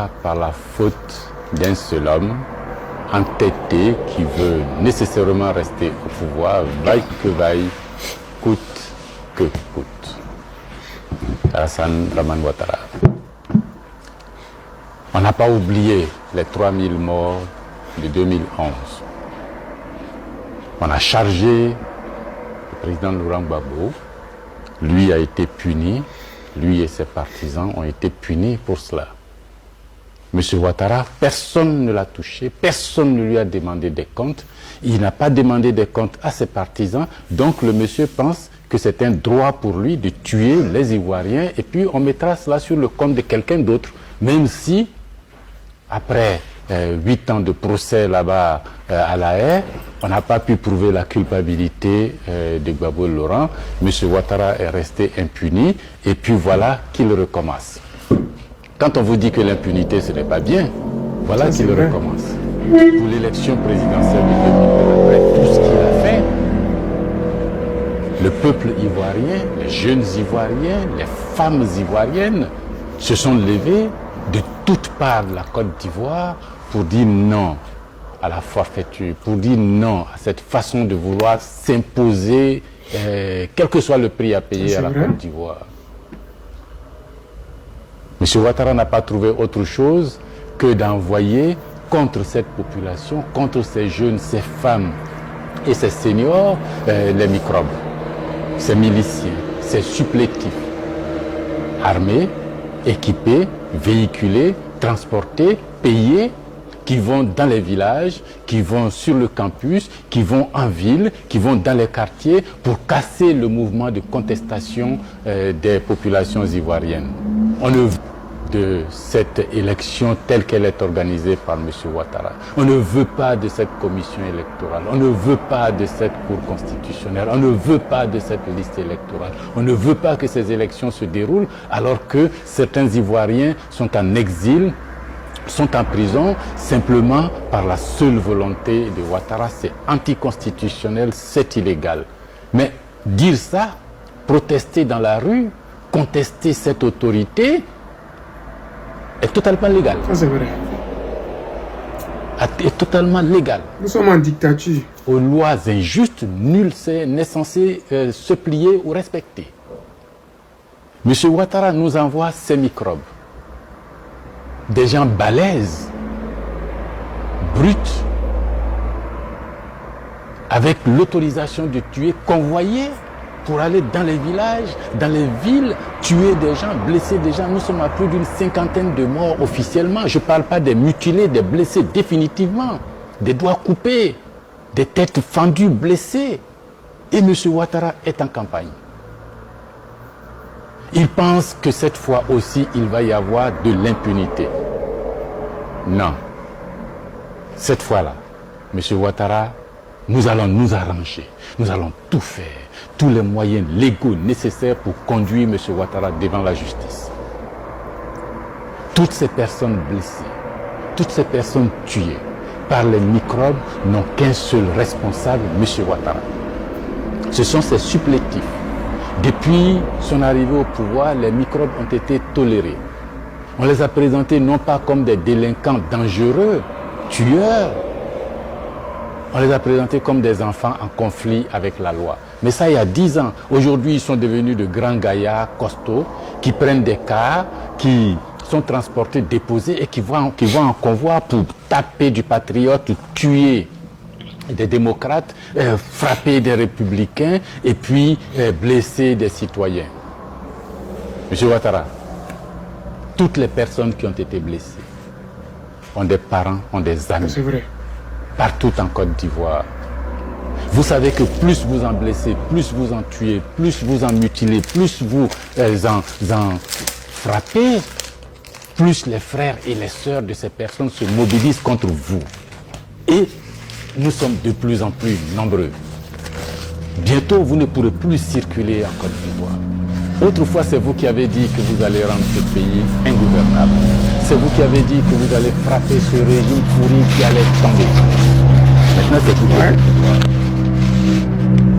pas par la faute d'un seul homme entêté qui veut nécessairement rester au pouvoir, vaille que vaille, coûte que coûte. Alassane Dramane Ouattara. On n'a pas oublié les 3000 morts de 2011. On a chargé le président Laurent Gbagbo. Lui a été puni, lui et ses partisans ont été punis pour cela. Monsieur Ouattara, personne ne l'a touché, personne ne lui a demandé des comptes. Il n'a pas demandé des comptes à ses partisans, donc le monsieur pense que c'est un droit pour lui de tuer les Ivoiriens et puis on mettra cela sur le compte de quelqu'un d'autre, même si, après 8 ans de procès là-bas à La Haye, on n'a pas pu prouver la culpabilité de Gbagbo Laurent. M. Ouattara est resté impuni et puis voilà qu'il recommence. Quand on vous dit que l'impunité ce n'est pas bien, voilà qu'il recommence. Pour l'élection présidentielle de 2020, après tout ce qu'il a fait, le peuple ivoirien, les jeunes Ivoiriens, les femmes ivoiriennes se sont levés de toutes parts de la Côte d'Ivoire pour dire non à la forfaiture, pour dire non à cette façon de vouloir s'imposer, quel que soit le prix à payer à la Côte d'Ivoire. M. Ouattara n'a pas trouvé autre chose que d'envoyer contre cette population, contre ces jeunes, ces femmes et ces seniors, les microbes, ces miliciens, ces supplétifs, armés, équipés, véhiculés, transportés, payés, qui vont dans les villages, qui vont sur le campus, qui vont en ville, qui vont dans les quartiers pour casser le mouvement de contestation des populations ivoiriennes. On ne veut de cette élection telle qu'elle est organisée par M. Ouattara. On ne veut pas de cette commission électorale. On ne veut pas de cette cour constitutionnelle. On ne veut pas de cette liste électorale. On ne veut pas que ces élections se déroulent alors que certains Ivoiriens sont en exil, sont en prison simplement par la seule volonté de Ouattara. C'est anticonstitutionnel, c'est illégal. Mais dire ça, protester dans la rue, contester cette autorité, est totalement légal. Ça c'est vrai. Est totalement légal. Nous sommes en dictature. Aux lois injustes, nul n'est censé se plier ou respecter. M. Ouattara nous envoie ces microbes. Des gens balèzes, bruts, avec l'autorisation de tuer, convoyés pour aller dans les villages, dans les villes, tuer des gens, blesser des gens. Nous sommes à plus d'une 50aine de morts officiellement. Je ne parle pas des mutilés, des blessés définitivement, des doigts coupés, des têtes fendues, blessées. Et M. Ouattara est en campagne. Il pense que cette fois aussi, il va y avoir de l'impunité. Non. Cette fois-là, M. Ouattara, nous allons nous arranger. Nous allons tout faire. Tous les moyens légaux nécessaires pour conduire M. Ouattara devant la justice. Toutes ces personnes blessées, toutes ces personnes tuées par les microbes n'ont qu'un seul responsable, M. Ouattara. Ce sont ces supplétifs. Depuis son arrivée au pouvoir, les microbes ont été tolérés. On les a présentés non pas comme des délinquants dangereux, tueurs, on les a présentés comme des enfants en conflit avec la loi. Mais ça, il y a 10 ans. Aujourd'hui, ils sont devenus de grands gaillards costauds qui prennent des cars, qui sont transportés, déposés et qui vont en convoi pour taper du patriote, tuer des démocrates, frapper des républicains et puis blesser des citoyens. Monsieur Ouattara, toutes les personnes qui ont été blessées ont des parents, ont des amis. C'est vrai. Partout en Côte d'Ivoire. Vous savez que plus vous en blessez, plus vous en tuez, plus vous en mutilez, plus vous en frappez, plus les frères et les sœurs de ces personnes se mobilisent contre vous. Et nous sommes de plus en plus nombreux. Bientôt, vous ne pourrez plus circuler en Côte d'Ivoire. Autrefois, c'est vous qui avez dit que vous allez rendre ce pays ingouvernable. C'est vous qui avez dit que vous allez frapper ce régime pourri qui allait tomber. Maintenant, c'est vous.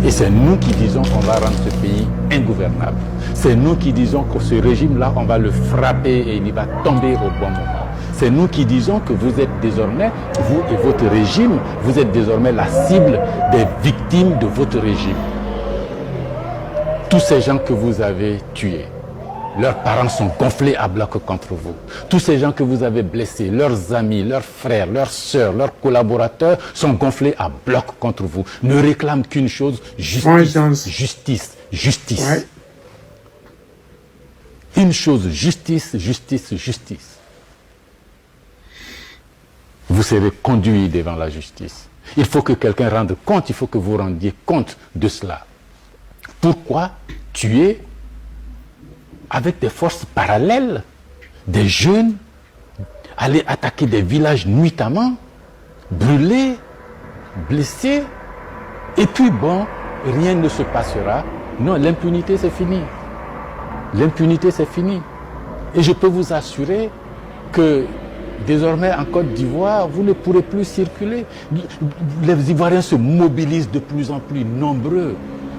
Et c'est nous qui disons qu'on va rendre ce pays ingouvernable. C'est nous qui disons que ce régime-là, on va le frapper et il va tomber au bon moment. C'est nous qui disons que vous êtes désormais, vous et votre régime, vous êtes désormais la cible des victimes de votre régime. Tous ces gens que vous avez tués, leurs parents sont gonflés à bloc contre vous. Tous ces gens que vous avez blessés, leurs amis, leurs frères, leurs sœurs, leurs collaborateurs sont gonflés à bloc contre vous. Ne réclament qu'une chose, justice, justice, justice. Ouais. Une chose, justice, justice, justice. Vous serez conduit devant la justice. Il faut que quelqu'un rende compte, il faut que vous rendiez compte de cela. Pourquoi tuer avec des forces parallèles des jeunes, aller attaquer des villages nuitamment, brûler, blesser, et puis bon, rien ne se passera. Non, l'impunité c'est fini. L'impunité c'est fini. Et je peux vous assurer que désormais en Côte d'Ivoire, vous ne pourrez plus circuler. Les Ivoiriens se mobilisent de plus en plus nombreux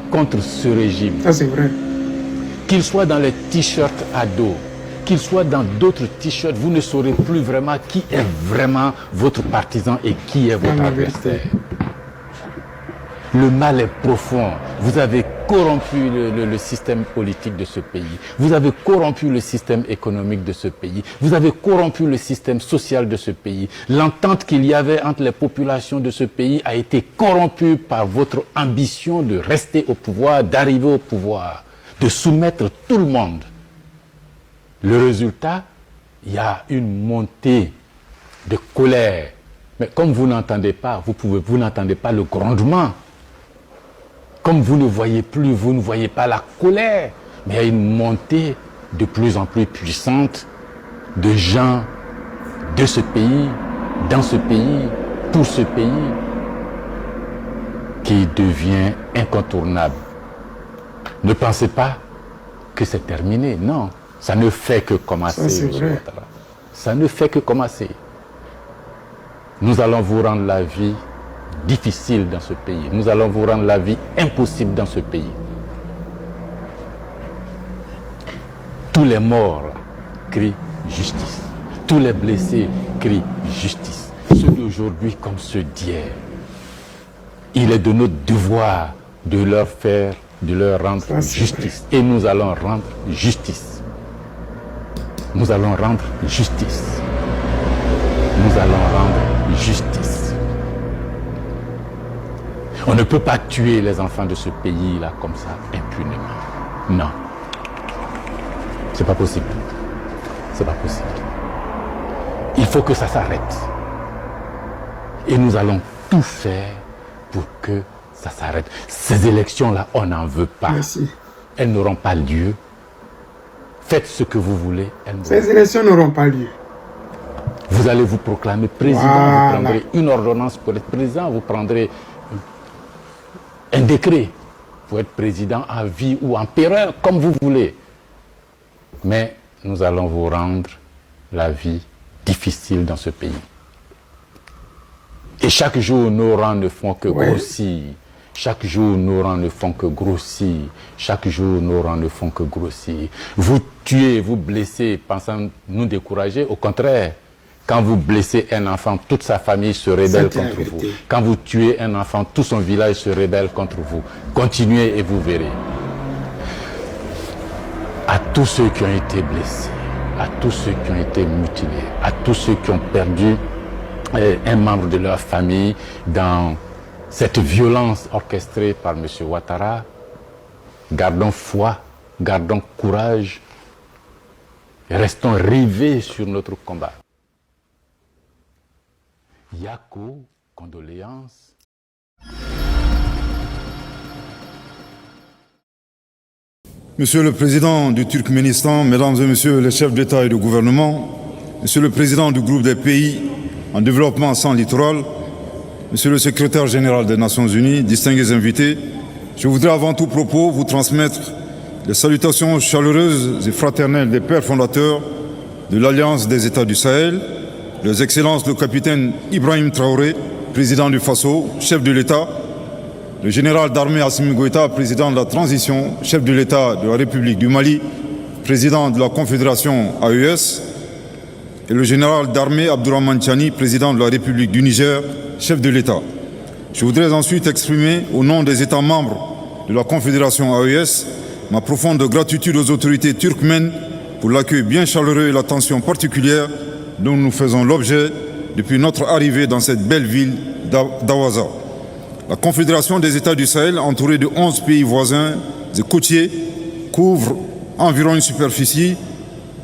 contre ce régime. Ça c'est vrai. Qu'ils soient dans les t-shirts à dos, qu'ils soient dans d'autres t-shirts, vous ne saurez plus vraiment qui est vraiment votre partisan et qui est votre adversaire. Le mal est profond. Vous avez corrompu le système politique de ce pays. Vous avez corrompu le système économique de ce pays. Vous avez corrompu le système social de ce pays. L'entente qu'il y avait entre les populations de ce pays a été corrompue par votre ambition de rester au pouvoir, d'arriver au pouvoir, de soumettre tout le monde. Le résultat, il y a une montée de colère. Mais comme vous n'entendez pas, vous n'entendez pas le grondement. Comme vous ne voyez plus, vous ne voyez pas la colère, mais il y a une montée de plus en plus puissante de gens de ce pays, dans ce pays, pour ce pays, qui devient incontournable. Ne pensez pas que c'est terminé, non. Ça ne fait que commencer, M. Ouattara. Ça ne fait que commencer. Nous allons vous rendre la vie difficile dans ce pays. Nous allons vous rendre la vie impossible dans ce pays. Tous les morts crient justice. Tous les blessés crient justice. Ceux d'aujourd'hui comme ceux d'hier. Il est de notre devoir de leur rendre justice. Et nous allons rendre justice. Nous allons rendre justice. Nous allons rendre justice. On ne peut pas tuer les enfants de ce pays-là comme ça, impunément. Non. C'est pas possible. C'est pas possible. Il faut que ça s'arrête. Et nous allons tout faire pour que ça s'arrête. Ces élections-là, on n'en veut pas. Merci. Elles n'auront pas lieu. Faites ce que vous voulez. Ces élections n'auront pas lieu. Vous allez vous proclamer président, vous prendrez une ordonnance pour être président, vous prendrez un décret pour être président à vie ou empereur, comme vous voulez. Mais nous allons vous rendre la vie difficile dans ce pays. Et chaque jour, nos rangs ne font que grossir. Chaque jour, nos rangs ne font que grossir. Chaque jour, nos rangs ne font que grossir. Vous tuez, vous blessez, pensant nous décourager. Au contraire, quand vous blessez un enfant, toute sa famille se rébelle contre vous. Quand vous tuez un enfant, tout son village se rébelle contre vous. Continuez et vous verrez. À tous ceux qui ont été blessés, à tous ceux qui ont été mutilés, à tous ceux qui ont perdu un membre de leur famille dans cette violence orchestrée par M. Ouattara, gardons foi, gardons courage, restons rivés sur notre combat. Yako, condoléances. Monsieur le Président du Turkménistan, Mesdames et Messieurs les chefs d'État et de gouvernement, Monsieur le Président du groupe des pays en développement sans littoral, Monsieur le Secrétaire général des Nations Unies, distingués invités, je voudrais avant tout propos vous transmettre les salutations chaleureuses et fraternelles des pères fondateurs de l'Alliance des États du Sahel, leurs Excellences le capitaine Ibrahim Traoré, président du Faso, chef de l'État, le général d'armée Assimi Goïta, président de la transition, chef de l'État de la République du Mali, président de la Confédération AES, et le général d'armée Abdourahmane Tiani, président de la République du Niger, chef de l'État. Je voudrais ensuite exprimer, au nom des États membres de la Confédération AES, ma profonde gratitude aux autorités turkmènes pour l'accueil bien chaleureux et l'attention particulière dont nous faisons l'objet depuis notre arrivée dans cette belle ville d'Awaza. La Confédération des États du Sahel, entourée de 11 pays voisins et côtiers, couvre environ une superficie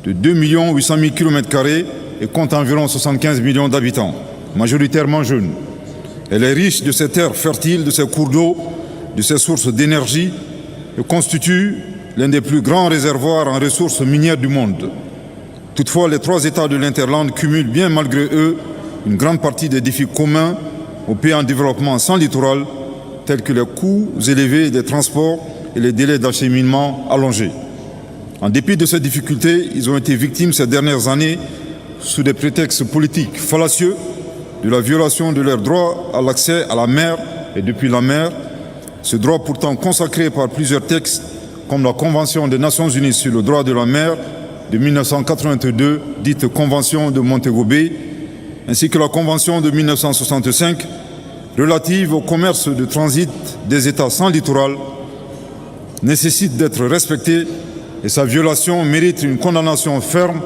de 2 800 000 km² et compte environ 75 millions d'habitants, majoritairement jeunes. Elle est riche de ses terres fertiles, de ses cours d'eau, de ses sources d'énergie et constitue l'un des plus grands réservoirs en ressources minières du monde. Toutefois, les trois États de l'Interland cumulent bien malgré eux une grande partie des défis communs aux pays en développement sans littoral, tels que les coûts élevés des transports et les délais d'acheminement allongés. En dépit de ces difficultés, ils ont été victimes ces dernières années, sous des prétextes politiques fallacieux, de la violation de leur droit à l'accès à la mer et depuis la mer, ce droit pourtant consacré par plusieurs textes, comme la Convention des Nations Unies sur le droit de la mer de 1982, dite Convention de Montego Bay, ainsi que la Convention de 1965 relative au commerce de transit des États sans littoral, nécessite d'être respectée et sa violation mérite une condamnation ferme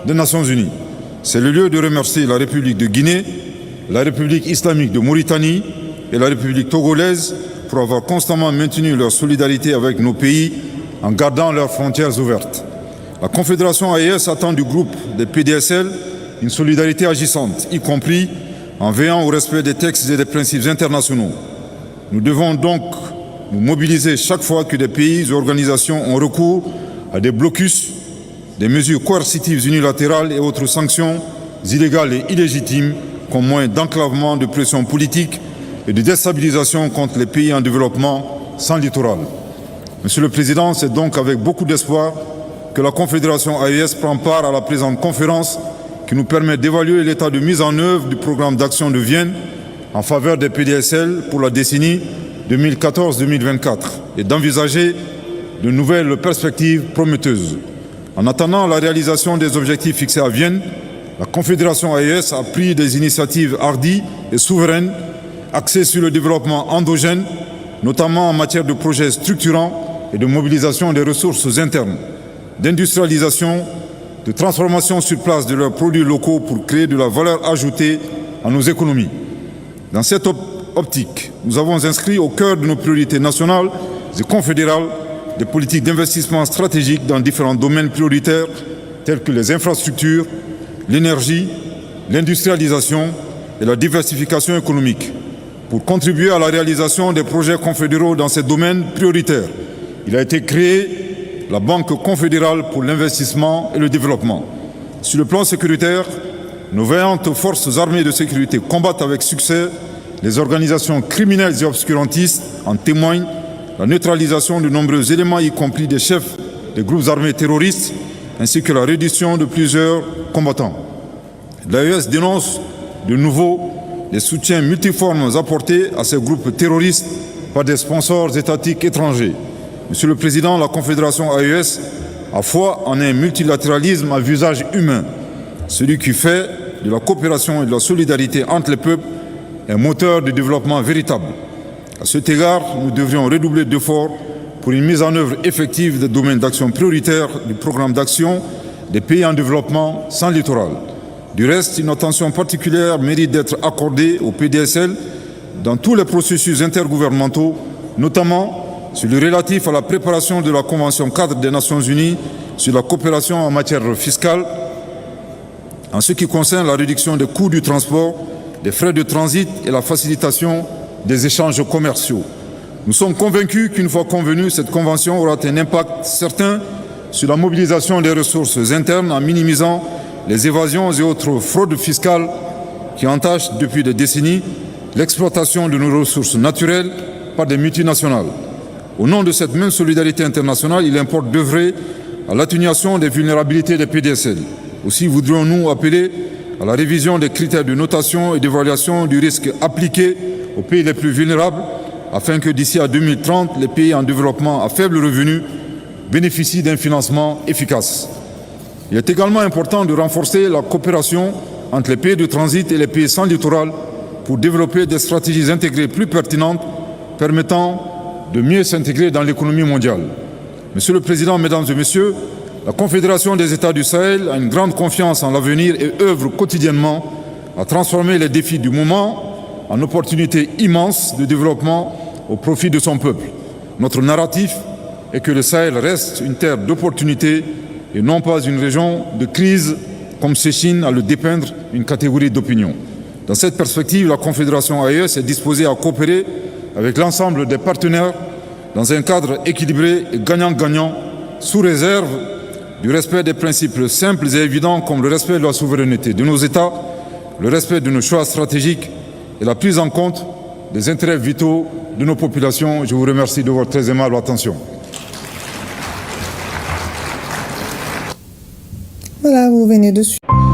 des Nations Unies. C'est le lieu de remercier la République de Guinée, la République islamique de Mauritanie et la République togolaise pour avoir constamment maintenu leur solidarité avec nos pays en gardant leurs frontières ouvertes. La Confédération AES attend du groupe des PDSL une solidarité agissante, y compris en veillant au respect des textes et des principes internationaux. Nous devons donc nous mobiliser chaque fois que des pays et organisations ont recours à des blocus, des mesures coercitives unilatérales et autres sanctions illégales et illégitimes comme moyen d'enclavement, de pression politique et de déstabilisation contre les pays en développement sans littoral. Monsieur le Président, c'est donc avec beaucoup d'espoir que la Confédération AES prend part à la présente conférence qui nous permet d'évaluer l'état de mise en œuvre du programme d'action de Vienne en faveur des PDSL pour la décennie 2014-2024 et d'envisager de nouvelles perspectives prometteuses. En attendant la réalisation des objectifs fixés à Vienne, la Confédération AES a pris des initiatives hardies et souveraines axées sur le développement endogène, notamment en matière de projets structurants et de mobilisation des ressources internes, d'industrialisation, de transformation sur place de leurs produits locaux pour créer de la valeur ajoutée à nos économies. Dans cette optique, nous avons inscrit au cœur de nos priorités nationales et confédérales des politiques d'investissement stratégiques dans différents domaines prioritaires tels que les infrastructures, l'énergie, l'industrialisation et la diversification économique. Pour contribuer à la réalisation des projets confédéraux dans ces domaines prioritaires, il a été créé la Banque confédérale pour l'investissement et le développement. Sur le plan sécuritaire, nos vaillantes forces armées de sécurité combattent avec succès les organisations criminelles et obscurantistes. En témoigne la neutralisation de nombreux éléments, y compris des chefs des groupes armés terroristes, ainsi que la reddition de plusieurs combattants. L'AES dénonce de nouveau les soutiens multiformes apportés à ces groupes terroristes par des sponsors étatiques étrangers. Monsieur le Président, la Confédération AES a foi en un multilatéralisme à visage humain, celui qui fait de la coopération et de la solidarité entre les peuples un moteur de développement véritable. À cet égard, nous devrions redoubler d'efforts pour une mise en œuvre effective des domaines d'action prioritaires du programme d'action des pays en développement sans littoral. Du reste, une attention particulière mérite d'être accordée au PDSL dans tous les processus intergouvernementaux, notamment sur le relatif à la préparation de la Convention cadre des Nations Unies sur la coopération en matière fiscale, en ce qui concerne la réduction des coûts du transport, des frais de transit et la facilitation des échanges commerciaux. Nous sommes convaincus qu'une fois convenue, cette convention aura un impact certain sur la mobilisation des ressources internes en minimisant les évasions et autres fraudes fiscales qui entachent depuis des décennies l'exploitation de nos ressources naturelles par des multinationales. Au nom de cette même solidarité internationale, il importe d'œuvrer à l'atténuation des vulnérabilités des PDSL. Aussi voudrions-nous appeler à la révision des critères de notation et d'évaluation du risque appliqués aux pays les plus vulnérables, afin que d'ici à 2030, les pays en développement à faible revenu bénéficient d'un financement efficace. Il est également important de renforcer la coopération entre les pays de transit et les pays sans littoral pour développer des stratégies intégrées plus pertinentes permettant de mieux s'intégrer dans l'économie mondiale. Monsieur le Président, Mesdames et Messieurs, la Confédération des États du Sahel a une grande confiance en l'avenir et œuvre quotidiennement à transformer les défis du moment en opportunités immenses de développement au profit de son peuple. Notre narratif est que le Sahel reste une terre d'opportunités et non pas une région de crise comme s'échine à le dépeindre une catégorie d'opinion. Dans cette perspective, la Confédération AES est disposée à coopérer avec l'ensemble des partenaires dans un cadre équilibré et gagnant-gagnant, sous réserve du respect des principes simples et évidents comme le respect de la souveraineté de nos États, le respect de nos choix stratégiques et la prise en compte des intérêts vitaux de nos populations. Je vous remercie de votre très aimable attention. Voilà, vous venez de suivre.